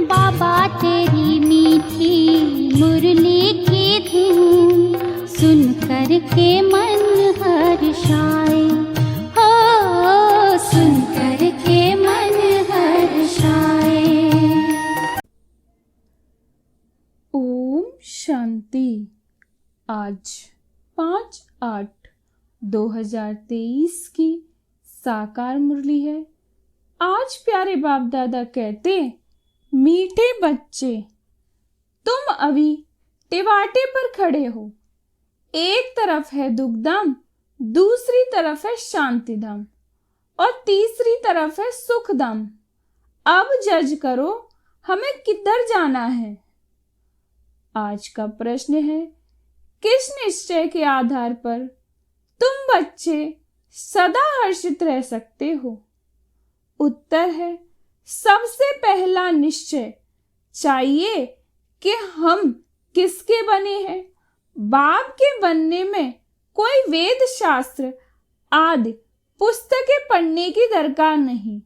बाबा तेरी मीठी मुरली की धुन सुन कर के मन हर्षाए, हो सुन कर के मन हर्षाए। ओम शांति। आज 5/8/2023 की साकार मुरली है। आज प्यारे बाप दादा कहते, मीठे बच्चे, तुम अभी टिवाटे पर खड़े हो। एक तरफ है दुखधाम, दूसरी तरफ है शांतिधाम और तीसरी तरफ है सुखधाम। अब जज करो हमें किधर जाना है। आज का प्रश्न है, किस निश्चय के आधार पर तुम बच्चे सदा हर्षित रह सकते हो? उत्तर है, सबसे पहला निश्चय चाहिए कि हम किसके बने हैं। बाप के बनने में कोई वेद शास्त्र आदि पुस्तकें पढ़ने की दरकार नहीं।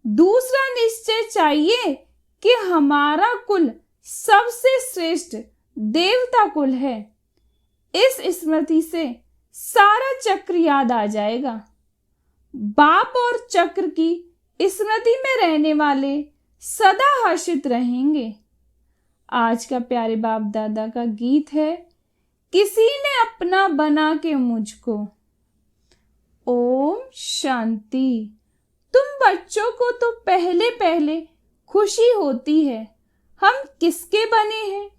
दूसरा निश्चय चाहिए कि हमारा कुल सबसे श्रेष्ठ देवता कुल है। इस स्मृति से सारा चक्र याद आ जाएगा। बाप और चक्र की स्मृति में रहने वाले सदा हर्षित रहेंगे। आज का प्यारे बाप दादा का गीत है, किसी ने अपना बना के मुझको। ओम शांति। तुम बच्चों को तो पहले पहले खुशी होती है हम किसके बने हैं।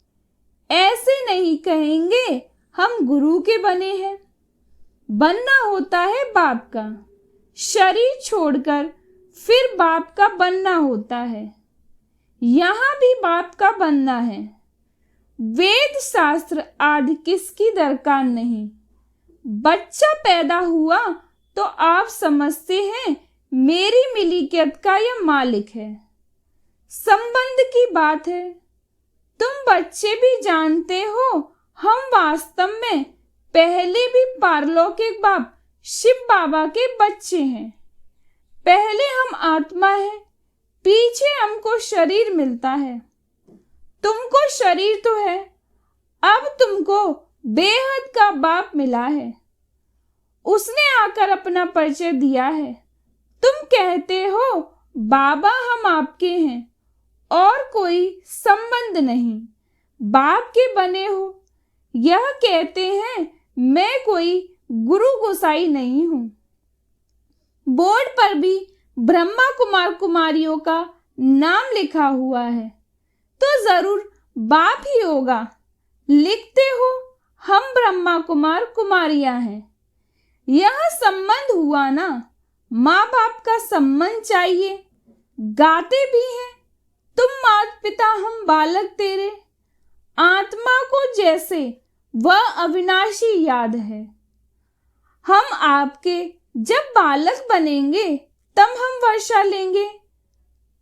ऐसे नहीं कहेंगे हम गुरु के बने हैं। बनना होता है बाप का, शरीर छोड़कर फिर बाप का बनना होता है। यहाँ भी बाप का बनना है। वेद शास्त्र आदि किसकी दरकार नहीं। बच्चा पैदा हुआ तो आप समझते हैं मेरी मिल्कियत का यह मालिक है। संबंध की बात है। तुम बच्चे भी जानते हो हम वास्तव में पहले भी पारलौकिक बाप शिव बाबा के बच्चे हैं। पहले हम आत्मा है, पीछे हमको शरीर मिलता है। तुमको शरीर तो है, अब तुमको बेहद का बाप मिला है। उसने आकर अपना परिचय दिया है। तुम कहते हो बाबा हम आपके हैं और कोई संबंध नहीं, बाप के बने हो। यह कहते हैं मैं कोई गुरु गोसाई नहीं हूं। बोर्ड पर भी ब्रह्मा कुमार कुमारियों का नाम लिखा हुआ है तो जरूर बाप ही होगा। लिखते हो हम ब्रह्मा कुमार कुमारियां हैं। यह संबंध हुआ ना, माँ बाप का संबंध चाहिए। गाते भी हैं, तुम माता पिता हम बालक तेरे। आत्मा को जैसे वह अविनाशी याद है। हम आपके जब बालक बनेंगे तब हम वर्षा लेंगे।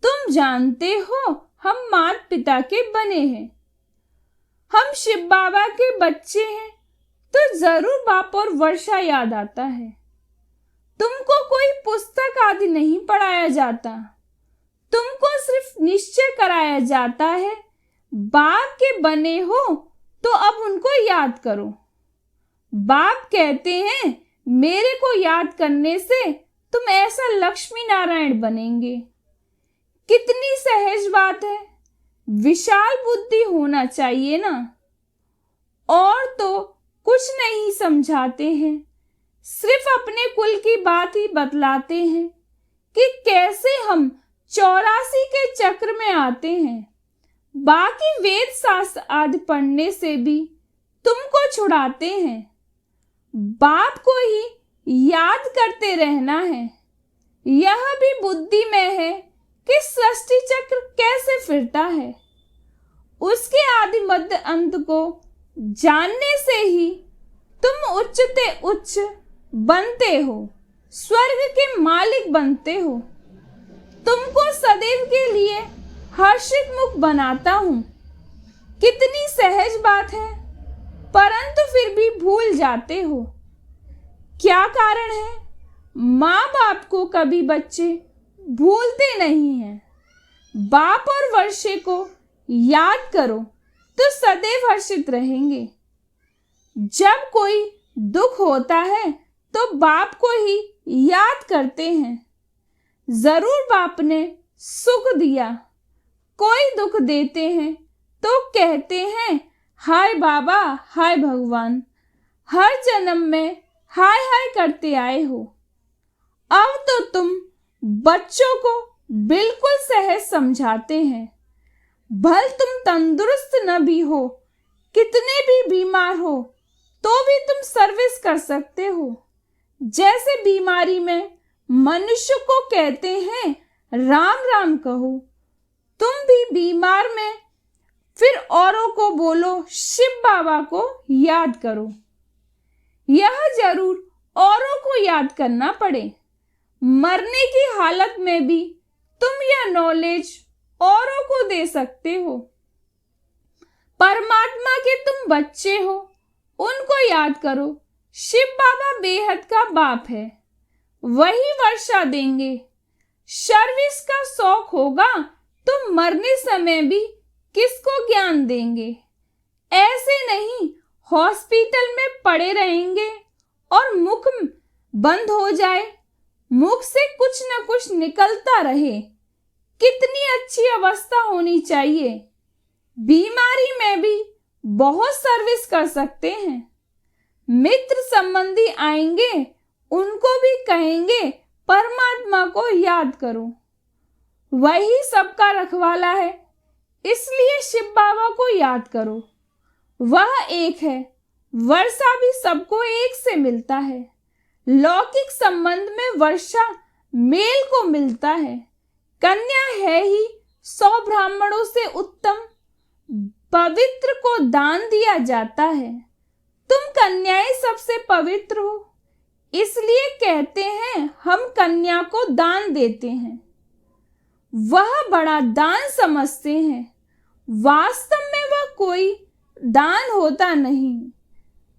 तुम जानते हो हम माता पिता के बने हैं। हम शिव बाबा के बच्चे हैं तो जरूर बाप और वर्षा याद आता है। तुमको कोई पुस्तक आदि नहीं पढ़ाया जाता। तुमको सिर्फ निश्चय कराया जाता है बाप के बने हो तो अब उनको याद करो। बाप कहते हैं मेरे को याद करने से तुम ऐसा लक्ष्मी नारायण बनेंगे। कितनी सहज बात है। विशाल बुद्धि होना चाहिए ना। और तो कुछ नहीं समझाते हैं, सिर्फ अपने कुल की बात ही बतलाते हैं कि कैसे हम 84 के चक्र में आते हैं। बाकी वेद शास्त्र आदि पढ़ने से भी तुमको छुड़ाते हैं। बाप को ही याद करते रहना है। यह भी बुद्धि में है कि सृष्टि चक्र कैसे फिरता है। उसके आदि मध्य अंत को जानने से ही तुम उच्चते उच्च बनते हो, स्वर्ग के मालिक बनते हो। तुमको सदैव के लिए हर्षित मुख बनाता हूं। कितनी सहज बात है, परंतु फिर भी भूल जाते हो। क्या कारण है? माँ बाप को कभी बच्चे भूलते नहीं हैं। बाप और वर्षे को याद करो तो सदैव हर्षित रहेंगे। जब कोई दुख होता है तो बाप को ही याद करते हैं। जरूर बाप ने सुख दिया, कोई दुख देते हैं तो कहते हैं हाय बाबा, हाय भगवान, हर जन्म में हाय हाय करते आए हो। अब तो तुम बच्चों को बिल्कुल सहज समझाते हैं। भल तुम तंदुरुस्त न भी हो, कितने भी बीमार हो, तो भी तुम सर्विस कर सकते हो। जैसे बीमारी में मनुष्य को कहते हैं राम राम कहो, तुम भी बीमार में फिर औरों को बोलो शिव बाबा को याद करो। यह जरूर औरों को याद करना पड़े। मरने की हालत में भी तुम यह नॉलेज औरों को दे सकते हो। परमात्मा के तुम बच्चे हो, उनको याद करो। शिव बाबा बेहद का बाप है, वही वर्षा देंगे। सर्विस का शौक होगा तो मरने समय भी किसको ज्ञान देंगे। ऐसे नहीं हॉस्पिटल में पड़े रहेंगे और मुख बंद हो जाए, मुख से कुछ न कुछ निकलता रहे। कितनी अच्छी अवस्था होनी चाहिए। बीमारी में भी बहुत सर्विस कर सकते हैं। मित्र संबंधी आएंगे, उनको भी कहेंगे परमात्मा को याद करो, वही सबका रखवाला है, इसलिए शिव बाबा को याद करो। वह एक है, वर्षा भी सबको एक से मिलता है। लौकिक संबंध में वर्षा मेल को मिलता है। कन्या है ही 100 ब्राह्मणों से उत्तम, पवित्र को दान दिया जाता है। तुम कन्याएं सबसे पवित्र हो, इसलिए कहते हैं हम कन्या को दान देते हैं। वह बड़ा दान समझते हैं, वास्तव में वह कोई दान होता नहीं।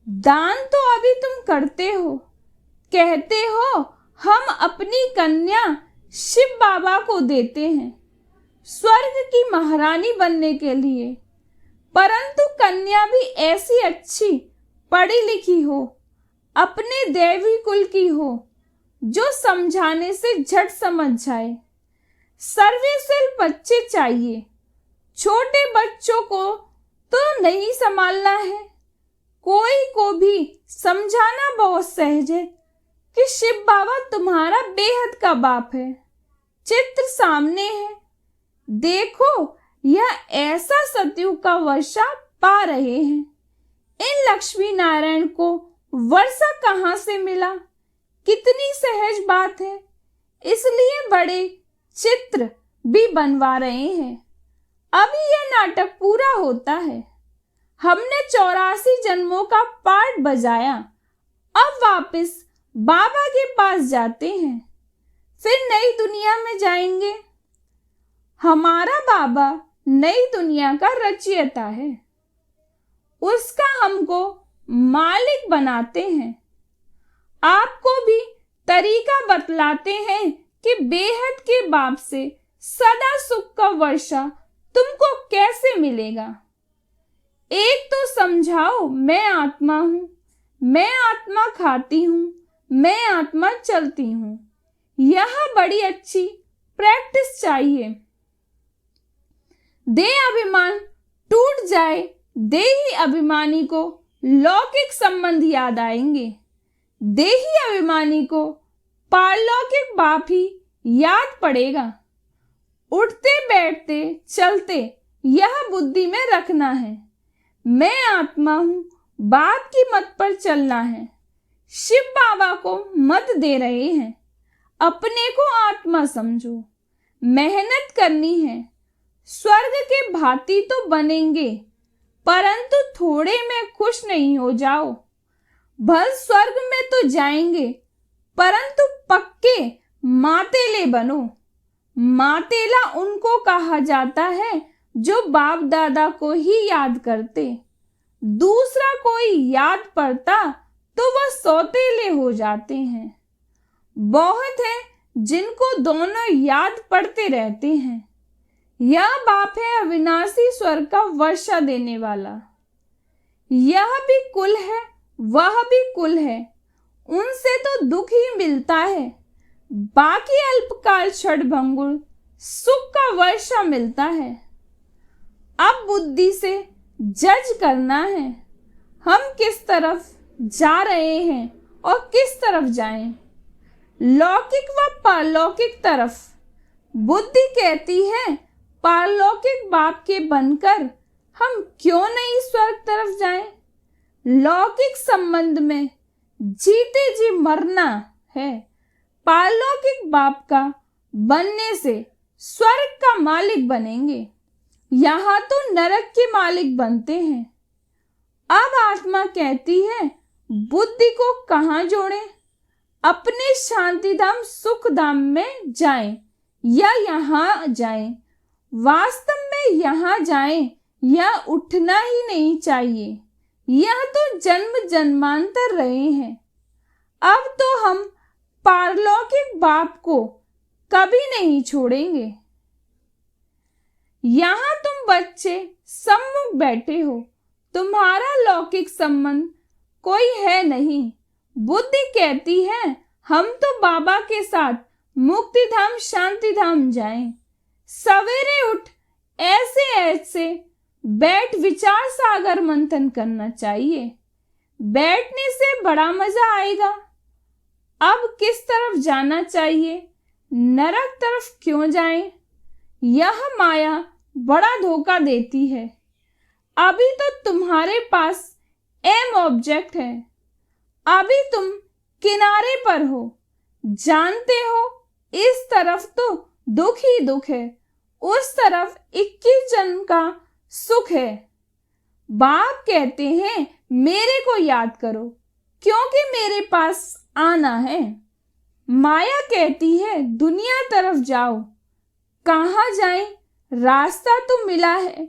दान तो अभी तुम करते हो, कहते हो हम अपनी कन्या शिव बाबा को देते हैं स्वर्ग की महारानी बनने के लिए। परंतु कन्या भी ऐसी अच्छी पढ़ी लिखी हो, अपने देवी कुल की हो, जो समझाने से झट समझ जाए। सर्विसफुल बच्चे चाहिए। छोटे बच्चों को तो नहीं संभालना है, कोई को भी समझाना बहुत सहज है कि शिव बाबा तुम्हारा बेहद का बाप है। चित्र सामने है, देखो यह ऐसा सतयुग का वर्षा पा रहे हैं। इन लक्ष्मी नारायण को वर्षा कहाँ से मिला, कितनी सहज बात है। इसलिए बड़े चित्र भी बनवा रहे हैं। अभी यह नाटक पूरा होता है। हमने 84 जन्मों का पार्ट बजाया, अब वापस बाबा के पास जाते हैं, फिर नई दुनिया में जाएंगे। हमारा बाबा नई दुनिया का रचयिता है, उसका हमको मालिक बनाते हैं। आपको भी तरीका बतलाते हैं कि बेहद के बाप से सदा सुख का वर्षा तुमको कैसे मिलेगा। एक तो समझाओ मैं आत्मा हूं, मैं आत्मा खाती हूं, मैं आत्मा चलती हूं। यह बड़ी अच्छी प्रैक्टिस चाहिए। देह अभिमान टूट जाए, देही अभिमानी को लौकिक संबंध याद आएंगे। देही अभिमानी को पारलौकिक बाप ही याद पड़ेगा। उठते बैठते चलते यह बुद्धि में रखना है, मैं आत्मा हूं, बाप की मत पर चलना है। शिव बाबा को मत दे रहे हैं, अपने को आत्मा समझो, मेहनत करनी है। स्वर्ग के भांति तो बनेंगे, परंतु थोड़े में खुश नहीं हो जाओ। भल स्वर्ग में तो जाएंगे, परंतु पक्के मातेले बनो। मातेला उनको कहा जाता है जो बाप दादा को ही याद करते। दूसरा कोई याद पड़ता तो वह सौतेले हो जाते हैं। बहुत है जिनको दोनों याद पड़ते रहते हैं। यह बाप है अविनाशी स्वर्ग का वर्षा देने वाला। यह भी कुल है, वह भी कुल है, उनसे तो दुख ही मिलता है। बाकी अल्पकाल क्षणभंगुर सुख का वर्षा मिलता है। अब बुद्धि से जज करना है, हम किस तरफ जा रहे हैं और किस तरफ जाएं। लौकिक व पारलौकिक तरफ। बुद्धि कहती है पारलौकिक बाप के बनकर हम क्यों नहीं स्वर्ग तरफ जाएं। लौकिक संबंध में जीते जी मरना है। पारलौकिक बाप का बनने से स्वर्ग का मालिक बनेंगे, यहाँ तो नरक के मालिक बनते हैं। अब आत्मा कहती है बुद्धि को कहाँ जोड़ें, अपने शांति धाम सुख धाम में जाएं या यहाँ जाएं। वास्तव में यहाँ जाएं या उठना ही नहीं चाहिए, यह तो जन्म जन्मांतर रहे हैं। अब तो हम पारलौकिक बाप को कभी नहीं छोड़ेंगे। यहाँ तुम बच्चे सम्मुख बैठे हो, तुम्हारा लौकिक संबंध कोई है नहीं। बुद्धि कहती है हम तो बाबा के साथ मुक्ति धाम शांति धाम जाएं। सवेरे उठ ऐसे ऐसे बैठ विचार सागर मंथन करना चाहिए। बैठने से बड़ा मजा आएगा। अब किस तरफ जाना चाहिए, नरक तरफ क्यों जाएं? यह माया बड़ा धोखा देती है। अभी तो तुम्हारे पास एम ऑब्जेक्ट है, अभी तुम किनारे पर हो। जानते हो इस तरफ तो दुख ही दुख है, उस तरफ 21 जन्म का सुख है। बाप कहते हैं मेरे को याद करो क्योंकि मेरे पास आना है। माया कहती है दुनिया तरफ जाओ। कहाँ जाएं? रास्ता तो मिला है।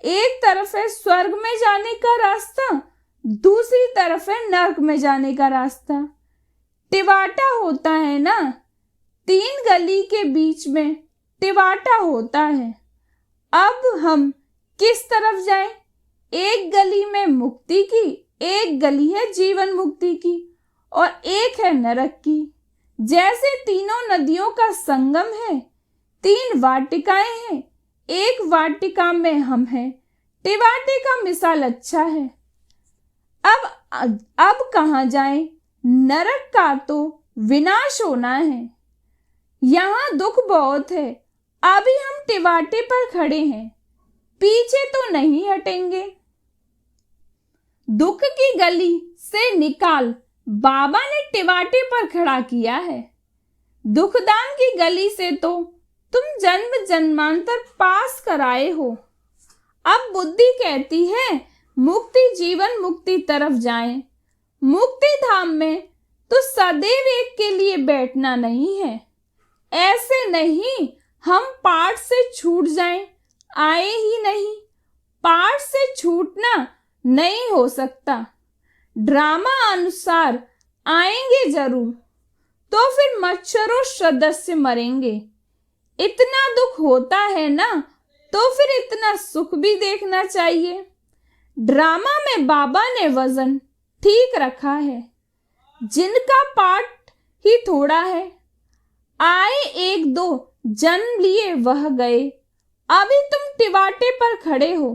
एक तरफ है स्वर्ग में जाने का रास्ता, दूसरी तरफ है नरक में जाने का रास्ता। टिवाटा होता है ना, 3 गली के बीच में टिवाटा होता है। अब हम किस तरफ जाएं? एक गली में मुक्ति की, एक गली है जीवन मुक्ति की और एक है नरक की। जैसे तीनों नदियों का संगम है, 3 वाटिकाएं हैं, एक वाटिका में हम हैं। टिवाटे का मिसाल अच्छा है। अब कहाँ जाएं? नरक का तो विनाश होना है। यहाँ दुख बहुत है। अभी हम टिवाटे पर खड़े हैं, पीछे तो नहीं हटेंगे। दुख की गली से निकाल बाबा ने टिवाटे पर खड़ा किया है। दुखदाम की गली से तो तुम जन्म जन्मांतर पास कराए हो। अब बुद्धि कहती है मुक्ति जीवन मुक्ति तरफ जाएं। मुक्ति धाम में तो सदैव एक के लिए बैठना नहीं है। ऐसे नहीं हम पाठ से छूट जाएं, आए ही नहीं। पाठ से छूटना नहीं हो सकता। ड्रामा अनुसार आएंगे जरूर, तो फिर मच्छरों सदस्य मरेंगे। इतना दुख होता है ना, तो फिर इतना सुख भी देखना चाहिए। ड्रामा में बाबा ने वजन ठीक रखा है। जिनका पाठ ही थोड़ा है, आए 1-2 जन्म लिए वह गए। अभी तुम टिवाटे पर खड़े हो।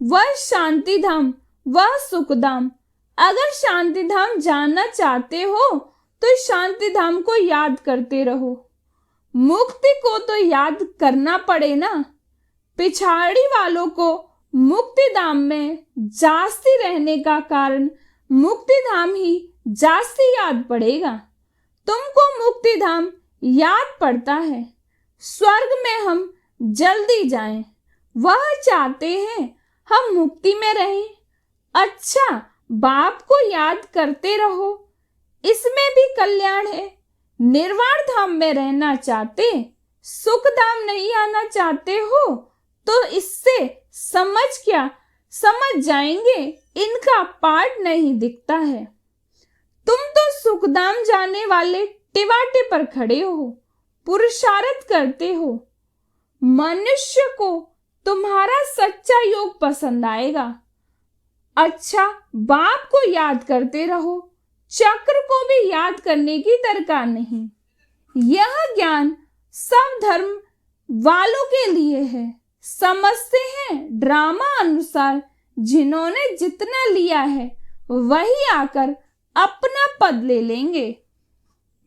वह शांति धाम, वह सुख धाम। अगर शांति धाम जानना चाहते हो तो शांति धाम को याद करते रहो। मुक्ति को तो याद करना पड़े ना। पिछाड़ी वालों को मुक्ति धाम में जास्ती रहने का कारण मुक्ति धाम ही जास्ती याद पड़ेगा। तुमको मुक्ति धाम याद पड़ता है। स्वर्ग में हम जल्दी जाएं। वह चाहते हैं हम मुक्ति में रहें। अच्छा, बाप को याद करते रहो, इसमें भी कल्याण है। निर्वाण धाम में रहना चाहते, सुख धाम नहीं आना चाहते हो तो इससे समझ जाएंगे इनका पाठ नहीं दिखता है। तुम तो सुखधाम जाने वाले टिवाटे पर खड़े हो, पुरुषार्थ करते हो। मनुष्य को तुम्हारा सच्चा योग पसंद आएगा। अच्छा, बाप को याद करते रहो, चक्र को भी याद करने की दरकार नहीं। यह ज्ञान सब धर्म वालों के लिए है। समझते हैं ड्रामा अनुसार जिन्होंने जितना लिया है वही आकर अपना पद ले लेंगे।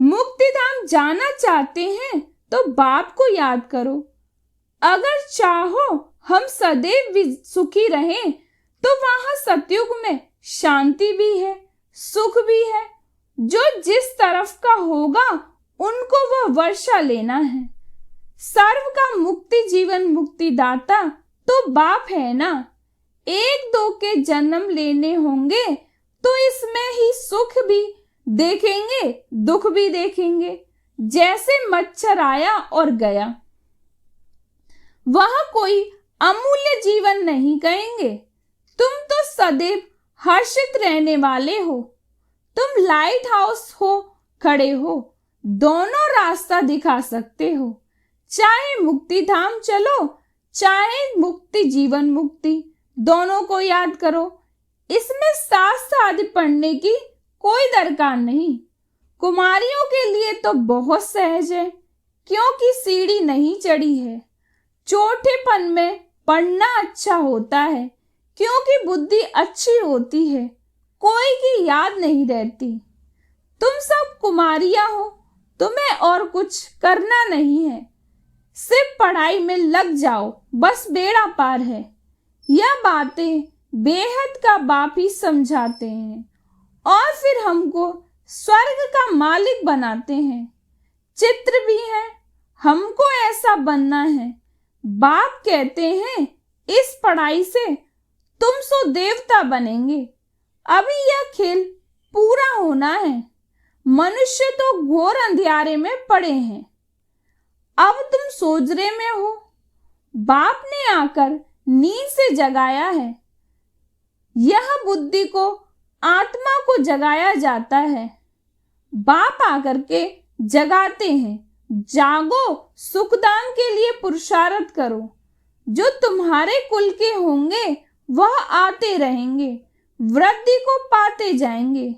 मुक्ति धाम जाना चाहते हैं तो बाप को याद करो। अगर चाहो हम सदैव सुखी रहें तो वहां सतयुग में शांति भी है, सुख भी है। जो जिस तरफ का होगा उनको वह वर्षा लेना है। सर्व का मुक्ति जीवन मुक्ति दाता तो बाप है ना। एक दो के जन्म लेने होंगे तो इसमें ही सुख भी देखेंगे, दुख भी देखेंगे। जैसे मच्छर आया और गया, वह कोई अमूल्य जीवन नहीं कहेंगे। तुम तो सदैव हर्षित रहने वाले हो। तुम लाइट हाउस हो, खड़े हो, दोनों रास्ता दिखा सकते हो। चाहे मुक्ति धाम चलो, चाहे मुक्ति जीवन मुक्ति, दोनों को याद करो। इसमें शास्त्र आदि पढ़ने की कोई दरकार नहीं। कुमारियों के लिए तो बहुत सहज है, क्योंकि सीढ़ी नहीं चढ़ी है। चौथेपन में पढ़ना अच्छा होता है, क्योंकि बुद्धि अच्छी होती है, कोई की याद नहीं रहती। तुम सब कुमारियां हो, तुम्हें और कुछ करना नहीं है, सिर्फ पढ़ाई में लग जाओ, बस बेड़ा पार है। यह बातें बेहद का बाप ही समझाते हैं और फिर हमको स्वर्ग का मालिक बनाते हैं। चित्र भी है, हमको ऐसा बनना है। बाप कहते हैं इस पढ़ाई से तुम सो देवता बनेंगे। अभी यह खेल पूरा होना है। मनुष्य तो घोर अंधियारे में पड़े हैं। अब तुम सोजरे में हो। बाप ने आकर नींद से जगाया है। यह बुद्धि को, आत्मा को जगाया जाता है। बाप आकर के जगाते हैं। जागो, सुखदाम के लिए पुरुषार्थ करो। जो तुम्हारे कुल के होंगे वह आते रहेंगे, वृद्धि को पाते जाएंगे।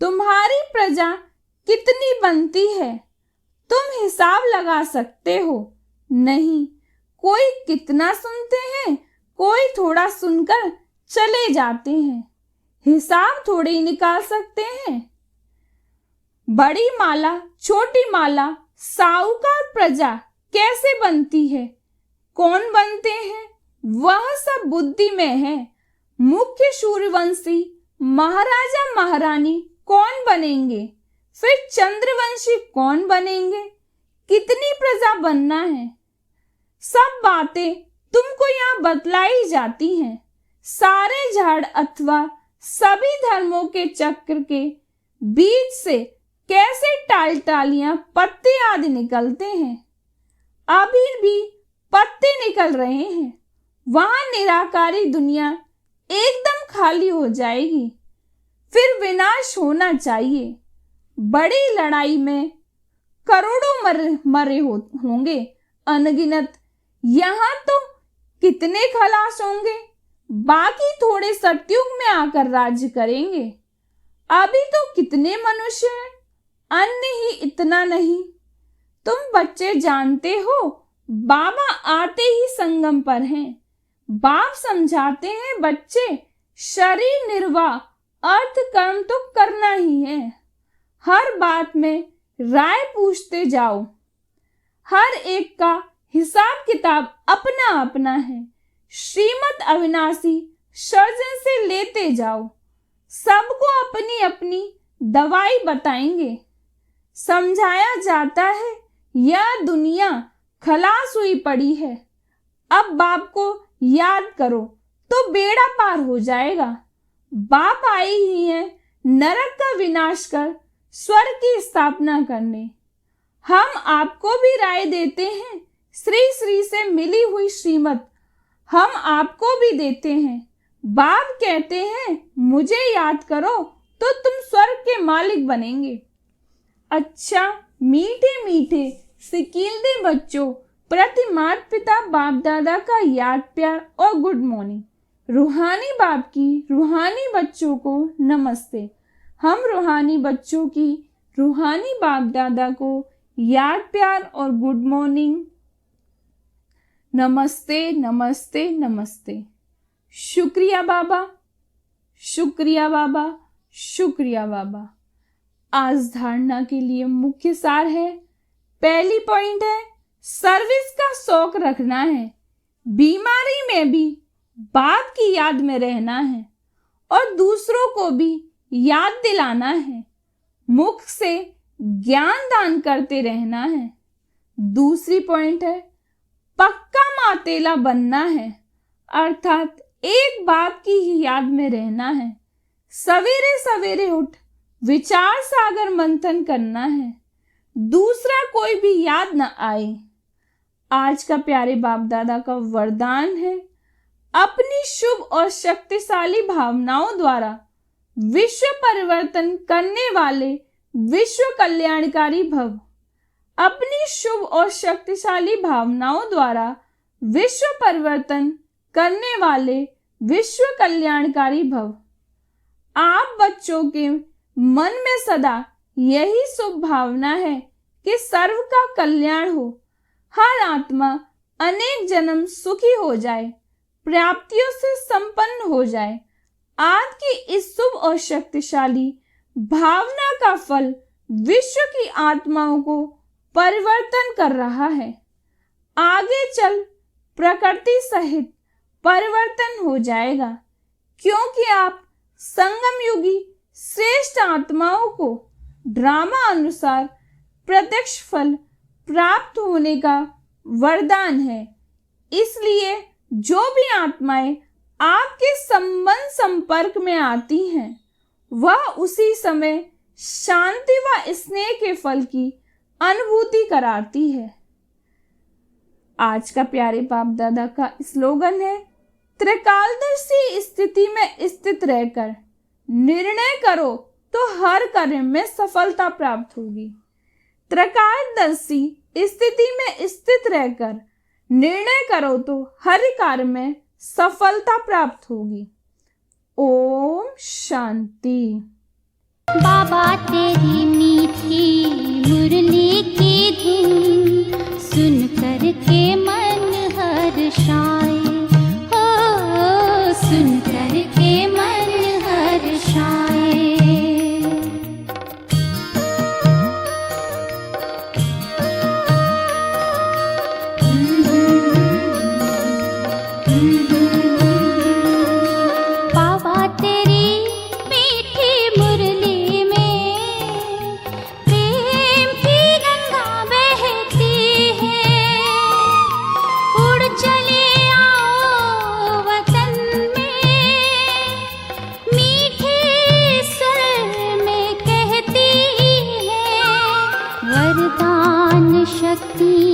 तुम्हारी प्रजा कितनी बनती है तुम हिसाब लगा सकते हो? नहीं। कोई कितना सुनते हैं, कोई थोड़ा सुनकर चले जाते हैं। हिसाब थोड़े ही निकाल सकते हैं। बड़ी माला, छोटी माला, साहूकार प्रजा कैसे बनती है, कौन बनते हैं, वह सब बुद्धि में है। मुख्य सूर्यवंशी महाराजा महारानी कौन बनेंगे, फिर चंद्रवंशी कौन बनेंगे, कितनी प्रजा बनना है, सब बातें तुमको यहाँ बतलाई जाती हैं। सारे झाड़ अथवा सभी धर्मों के चक्र के बीच से कैसे टालियां पत्ते आदि निकलते हैं। अभी भी पत्ते निकल रहे हैं। वहां निराकारी दुनिया एकदम खाली हो जाएगी, फिर विनाश होना चाहिए। बड़ी लड़ाई में करोड़ों मरे होंगे अनगिनत। यहाँ तो कितने खलास होंगे, बाकी थोड़े सतयुग में आकर राज्य करेंगे। अभी तो कितने मनुष्य हैं, अन्य ही इतना नहीं। तुम बच्चे जानते हो बाबा आते ही संगम पर हैं। बाप समझाते हैं बच्चे, शरीर निर्वाह अर्थ कर्म तो करना ही है। हर बात में राय पूछते जाओ। हर एक का हिसाब किताब अपना अपना है। श्रीमत अविनाशी सर्जन से लेते जाओ। सबको अपनी अपनी दवाई बताएंगे। समझाया जाता है यह दुनिया खलास हुई पड़ी है। अब बाप को याद करो तो बेड़ा पार हो जाएगा। बाप आए ही हैं नरक का विनाश कर स्वर्ग की स्थापना करने। हम आपको भी राय देते हैं, श्री श्री से मिली हुई श्रीमत हम आपको भी देते हैं। बाप कहते हैं मुझे याद करो तो तुम स्वर्ग के मालिक बनेंगे। अच्छा मीठे मीठे सिकीलदे बच्चों प्रति माता पिता बाप दादा का याद प्यार और गुड मॉर्निंग। रूहानी बाप की रूहानी बच्चों को नमस्ते। हम रूहानी बच्चों की रूहानी बाप दादा को याद प्यार और गुड मॉर्निंग। नमस्ते नमस्ते नमस्ते। शुक्रिया बाबा, शुक्रिया बाबा, शुक्रिया बाबा। आज धारणा के लिए मुख्य सार है, पहली पॉइंट है सर्विस का शौक रखना है, बीमारी में भी बाप की याद में रहना है और दूसरों को भी याद दिलाना है, मुख से ज्ञान दान करते रहना है। दूसरी पॉइंट है पक्का मातेला बनना है, अर्थात एक बाप की ही याद में रहना है। सवेरे सवेरे उठ विचार सागर मंथन करना है, दूसरा कोई भी याद न आए। आज का प्यारे बाप दादा का वरदान है, अपनी शुभ और शक्तिशाली भावनाओं द्वारा विश्व परिवर्तन करने वाले विश्व कल्याणकारी भव। अपनी शुभ और शक्तिशाली भावनाओं द्वारा विश्व परिवर्तन करने वाले विश्व कल्याणकारी भव। आप बच्चों के मन में सदा यही शुभ भावना है कि सर्व का कल्याण हो, हर आत्मा अनेक जन्म सुखी हो जाए, प्राप्तियों से संपन्न हो जाए। आज की इस शुभ और शक्तिशाली भावना का फल विश्व की आत्माओं को परिवर्तन कर रहा है। आगे चल प्रकृति सहित परिवर्तन हो जाएगा, क्योंकि आप संगम युगी श्रेष्ठ आत्माओं को ड्रामा अनुसार प्रत्यक्ष फल प्राप्त होने का वरदान है। इसलिए जो भी आत्माएं आपके संबंध संपर्क में आती हैं, वह उसी समय शांति व स्नेह के फल की अनुभूति कराती है। आज का प्यारे बाप दादा का स्लोगन है, त्रिकालदर्शी स्थिति में स्थित रहकर निर्णय करो तो हर कार्य में सफलता प्राप्त होगी। त्रिकालदर्शी स्थिति में स्थित रहकर निर्णय करो तो हर कार्य में सफलता प्राप्त होगी। ओम शांति। बाबा तेरी मीठी मुरली की धुन सुन कर के मन हर्षाए, हो सुन कर के मन हर्षाए। बाबा तेरी मीठी मुरली में प्रेम की गंगा बहती है, उड़ चले आओ वतन में, मीठे स्वर में कहती है, वरदान शक्ति